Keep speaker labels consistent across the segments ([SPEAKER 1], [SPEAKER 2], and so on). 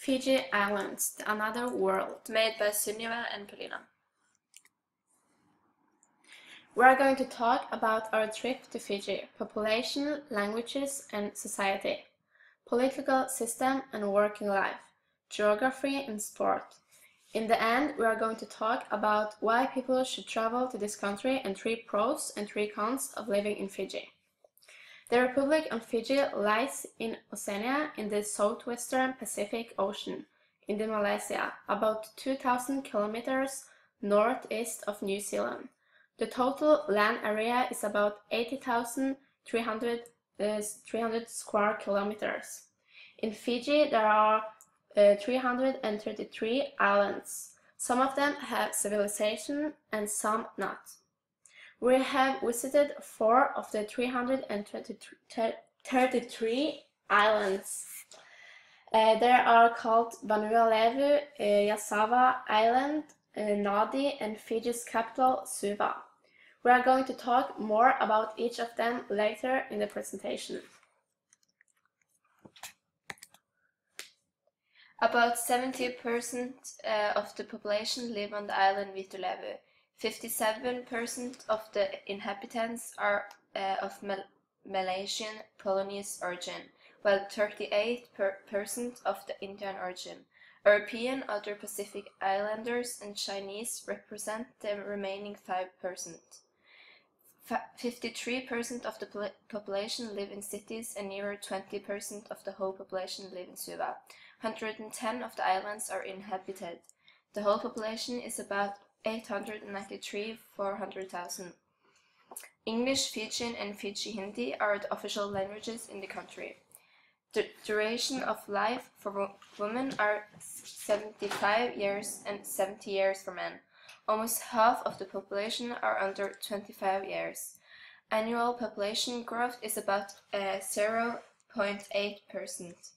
[SPEAKER 1] Fiji Islands, the Another World.
[SPEAKER 2] Made by Sunniva and Polina.
[SPEAKER 1] We are going to talk about our trip to Fiji, population, languages and society, political system and working life, geography and sport. In the end, we are going to talk about why people should travel to this country and 3 pros and 3 cons of living in Fiji. The Republic of Fiji lies in Oceania in the southwestern Pacific Ocean, in Malaysia, about 2,000 kilometers northeast of New Zealand. The total land area is about 80,300 square kilometers. In Fiji, there are 333 islands. Some of them have civilization and some not. We have visited 4 of the 333 islands. They are called Vanuatu, Yasawa Island, Nadi, and Fiji's capital, Suva. We are going to talk more about each of them later in the presentation.
[SPEAKER 2] About 70% of the population live on the island Vituleu. 57% of the inhabitants are of Malaysian Polynesian origin, while 38% of the Indian origin. European, other Pacific Islanders, and Chinese represent the remaining 5%. 53% of the population live in cities and nearer 20% of the whole population live in Suva. 110 of the islands are inhabited. The whole population is about 893,400,000. English, Fijian, and Fiji Hindi are the official languages in the country. The duration of life for women are 75 years and 70 years for men. Almost half of the population are under 25 years. Annual population growth is about 0.8%.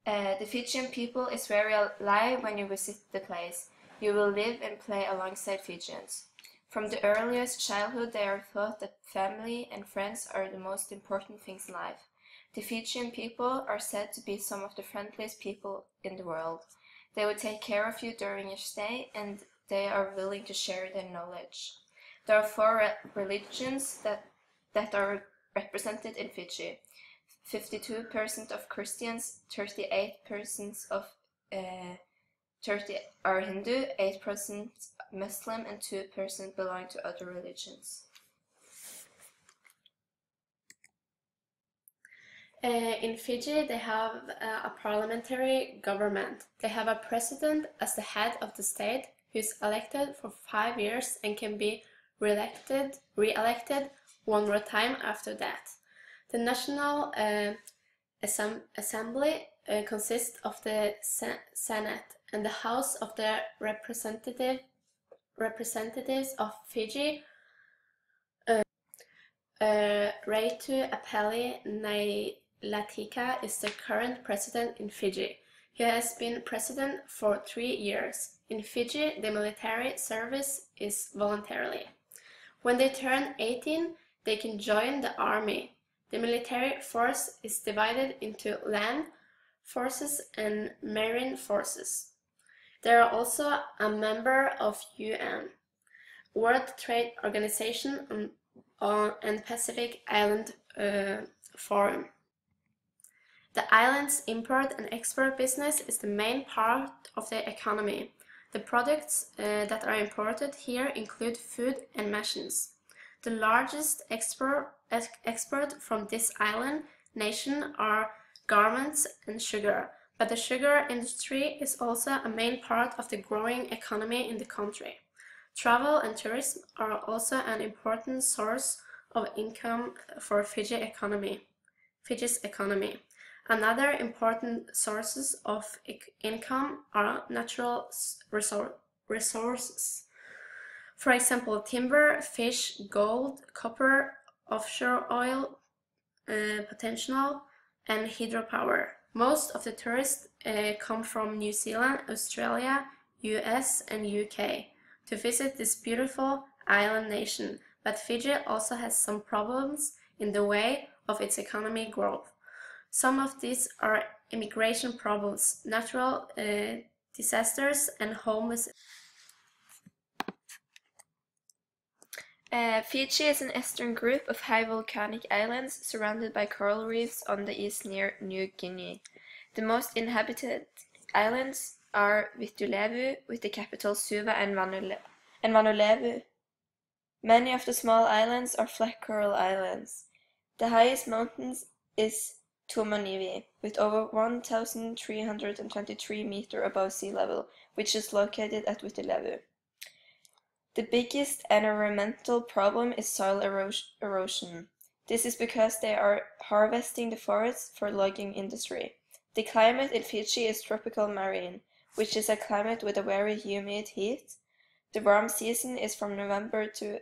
[SPEAKER 2] The Fijian people is very alive when you visit the place. You will live and play alongside Fijians. From the earliest childhood, they are taught that family and friends are the most important things in life. The Fijian people are said to be some of the friendliest people in the world. They will take care of you during your stay, and they are willing to share their knowledge. There are 4 religions that are represented in Fiji. 52% of Christians, 38% of 30 are Hindu, 8% Muslim, and 2% belong to other religions.
[SPEAKER 1] In Fiji, they have a parliamentary government. They have a president as the head of the state who is elected for 5 years and can be re-elected 1 more time after that. The National Assembly consists of the Senate and the House of the Representatives of Fiji. Reitu Apeli Nailatika is the current president in Fiji. He has been president for 3 years. In Fiji, the military service is voluntarily. When they turn 18, they can join the army. The military force is divided into land forces and marine forces. They are also a member of UN, World Trade Organization, and Pacific Island Forum. The island's import and export business is the main part of the economy. The products that are imported here include food and machines. The largest export from this island nation are garments and sugar, but the sugar industry is also a main part of the growing economy in the country. Travel and tourism are also an important source of income for Fiji's economy. Another important sources of income are natural resources. For example, timber, fish, gold, copper, offshore oil, potential, and hydropower. Most of the tourists come from New Zealand, Australia, US, and UK to visit this beautiful island nation, but Fiji also has some problems in the way of its economic growth. Some of these are immigration problems, natural disasters, and homelessness.
[SPEAKER 2] Fiji is an eastern group of high volcanic islands surrounded by coral reefs on the east near New Guinea. The most inhabited islands are Vitulevu, with the capital Suva, and Vanulevu. Many of the small islands are flat coral islands. The highest mountain is Tuamanivi, with over 1,323 meters above sea level, which is located at Vitulevu. The biggest environmental problem is soil erosion. This is because they are harvesting the forests for logging industry. The climate in Fiji is tropical marine, which is a climate with a very humid heat. The warm season is from November to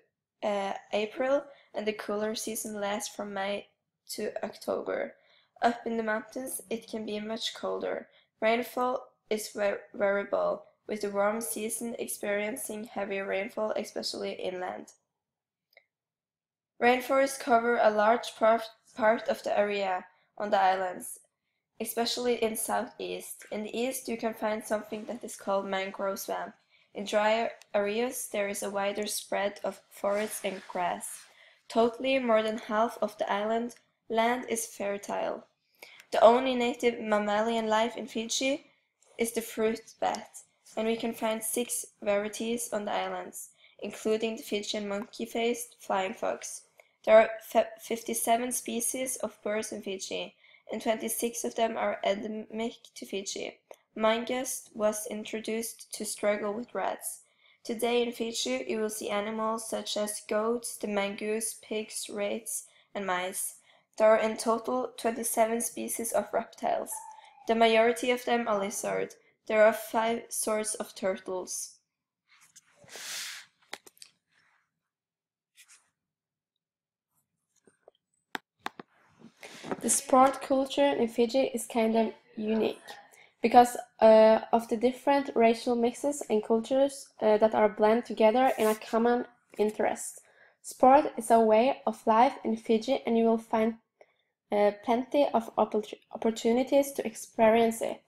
[SPEAKER 2] April, and the cooler season lasts from May to October. Up in the mountains, it can be much colder. Rainfall is variable, with the warm season experiencing heavy rainfall, especially inland. Rainforests cover a large part of the area on the islands, especially in southeast. In the east, you can find something that is called mangrove swamp. In drier areas, there is a wider spread of forests and grass. Totally, more than half of the island land is fertile. The only native mammalian life in Fiji is the fruit bat, and we can find 6 varieties on the islands, including the Fijian monkey-faced flying fox. There are 57 species of birds in Fiji, and 26 of them are endemic to Fiji. Mangust was introduced to struggle with rats. Today in Fiji, you will see animals such as goats, the mongoose, pigs, rates, and mice. There are in total 27 species of reptiles. The majority of them are lizards. There are 5 sorts of turtles.
[SPEAKER 1] The sport culture in Fiji is kind of unique because of the different racial mixes and cultures that are blended together in a common interest. Sport is a way of life in Fiji, and you will find plenty of opportunities to experience it.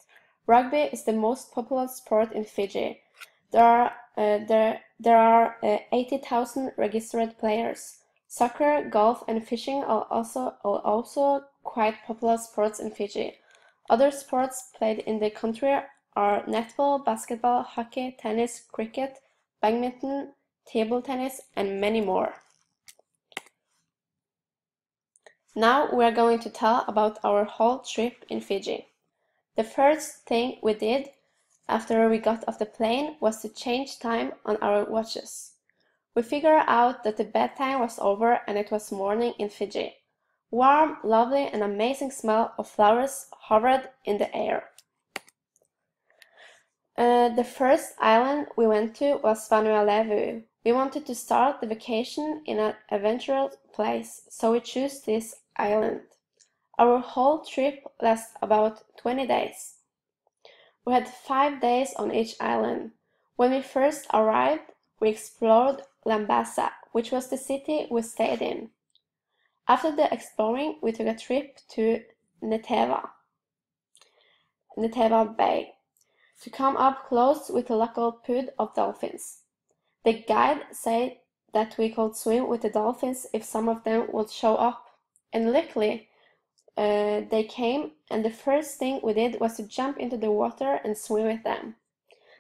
[SPEAKER 1] Rugby is the most popular sport in Fiji. There are 80,000 registered players. Soccer, golf, and fishing are also quite popular sports in Fiji. Other sports played in the country are netball, basketball, hockey, tennis, cricket, badminton, table tennis, and many more. Now we are going to tell about our whole trip in Fiji. The first thing we did after we got off the plane was to change time on our watches. We figured out that the bedtime was over and it was morning in Fiji. Warm, lovely, and amazing smell of flowers hovered in the air. The first island we went to was Vanuatu. We wanted to start the vacation in an adventurous place, so we chose this island. Our whole trip lasted about 20 days. We had 5 days on each island. When we first arrived, we explored Lambasa, which was the city we stayed in. After the exploring, we took a trip to Neteva Bay, to come up close with the local pool of dolphins. The guide said that we could swim with the dolphins if some of them would show up, and luckily they came, and the first thing we did was to jump into the water and swim with them.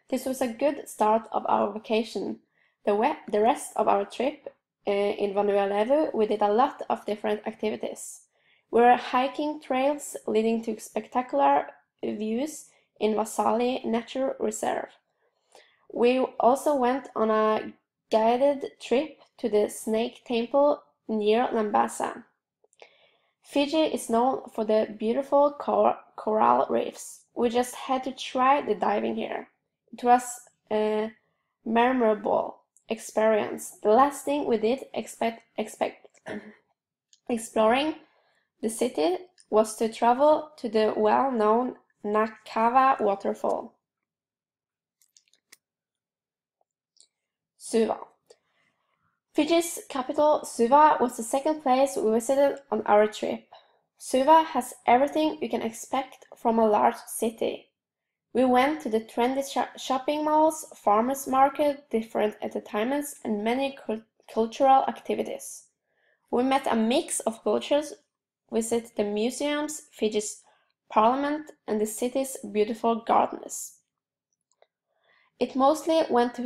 [SPEAKER 1] This was a good start of our vacation. The rest of our trip in Vanuatu, we did a lot of different activities. We were hiking trails leading to spectacular views in Vasali Nature Reserve. We also went on a guided trip to the Snake Temple near Lambasa. Fiji is known for the beautiful coral reefs. We just had to try the diving here. It was a memorable experience. The last thing we did exploring the city was to travel to the well-known Nakava waterfall. Suva. Fiji's capital, Suva, was the second place we visited on our trip. Suva has everything you can expect from a large city. We went to the trendy shopping malls, farmers market, different entertainments, and many cultural activities. We met a mix of cultures, visited the museums, Fiji's parliament, and the city's beautiful gardens. It mostly went to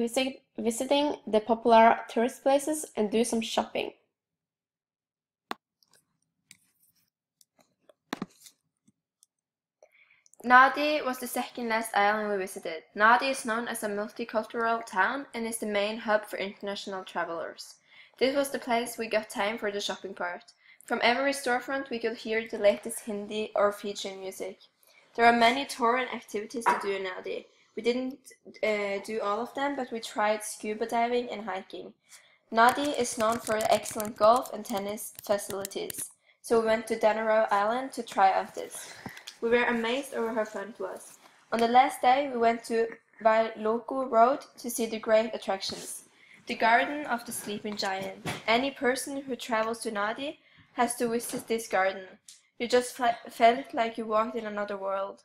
[SPEAKER 1] visiting the popular tourist places and do some shopping.
[SPEAKER 2] Nadi was the second last island we visited. Nadi is known as a multicultural town and is the main hub for international travelers. This was the place we got time for the shopping part. From every storefront we could hear the latest Hindi or Fijian music. There are many touring activities to do in Nadi. We didn't do all of them, but we tried scuba diving and hiking. Nadi is known for excellent golf and tennis facilities, so we went to Danaro Island to try out this. We were amazed over how fun it was. On the last day, we went to Vailoku Road to see the great attractions. The Garden of the Sleeping Giant. Any person who travels to Nadi has to visit this garden. You just felt like you walked in another world.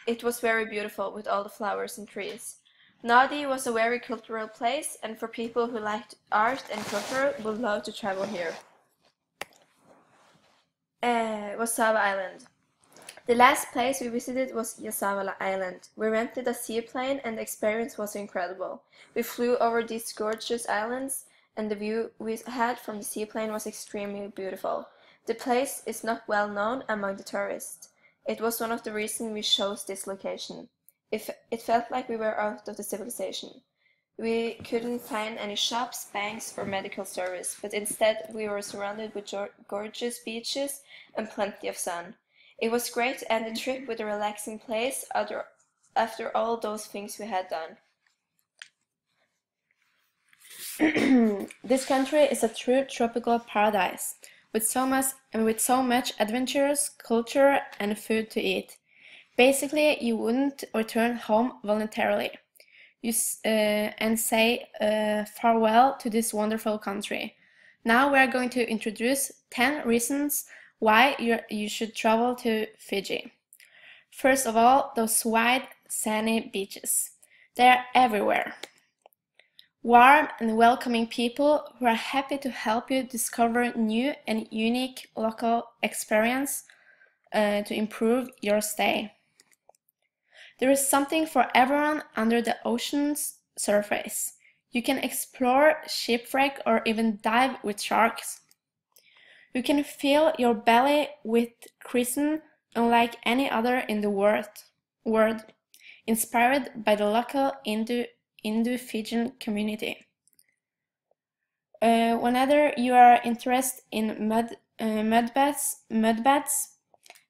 [SPEAKER 2] It was very beautiful with all the flowers and trees. Nadi was a very cultural place, and for people who liked art and culture would love to travel here. Wasava Island. The last place we visited was Yasavala Island. We rented a seaplane and the experience was incredible. We flew over these gorgeous islands and the view we had from the seaplane was extremely beautiful. The place is not well known among the tourists. It was one of the reasons we chose this location. It felt like we were out of the civilization. We couldn't find any shops, banks, or medical service, but instead we were surrounded with gorgeous beaches and plenty of sun. It was great to end the trip with a relaxing place after all those things we had done.
[SPEAKER 1] This country is a true tropical paradise, with so much adventures, culture, and food to eat. Basically, you wouldn't return home voluntarily and say farewell to this wonderful country. Now we are going to introduce 10 reasons why you should travel to Fiji. First of all, those wide, sandy beaches. They are everywhere. Warm and welcoming people who are happy to help you discover new and unique local experience to improve your stay. There is something for everyone under the ocean's surface. You can explore shipwreck or even dive with sharks. You can fill your belly with cuisine unlike any other in the world, inspired by the local Indo-Fijian community. Whenever you are interested in mud baths,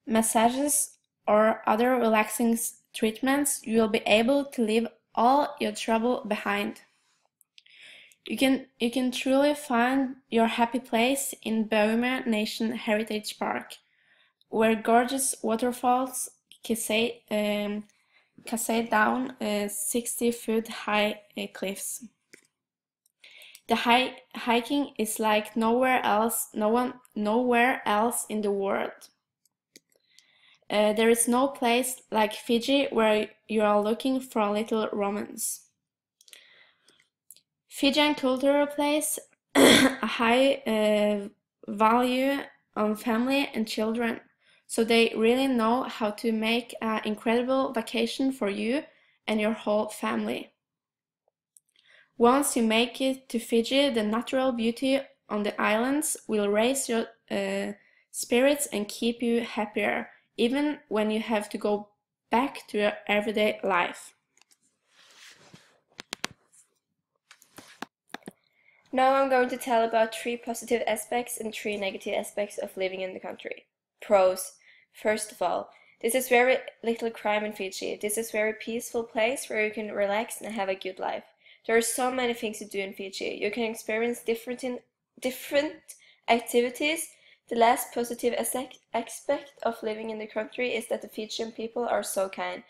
[SPEAKER 1] massages, or other relaxing treatments, you will be able to leave all your trouble behind. You can truly find your happy place in Boehmer Nation Heritage Park, where gorgeous waterfalls cascade down 60-foot high cliffs. The hiking is like nowhere else in the world. There is no place like Fiji where you are looking for a little romance. Fijian culture places a high value on family and children, so they really know how to make an incredible vacation for you and your whole family. Once you make it to Fiji, the natural beauty on the islands will raise your spirits and keep you happier, even when you have to go back to your everyday life.
[SPEAKER 2] Now I'm going to tell about 3 positive aspects and 3 negative aspects of living in the country. Pros. First of all, this is very little crime in Fiji. This is a very peaceful place where you can relax and have a good life. There are so many things to do in Fiji. You can experience different activities. The last positive aspect of living in the country is that the Fijian people are so kind.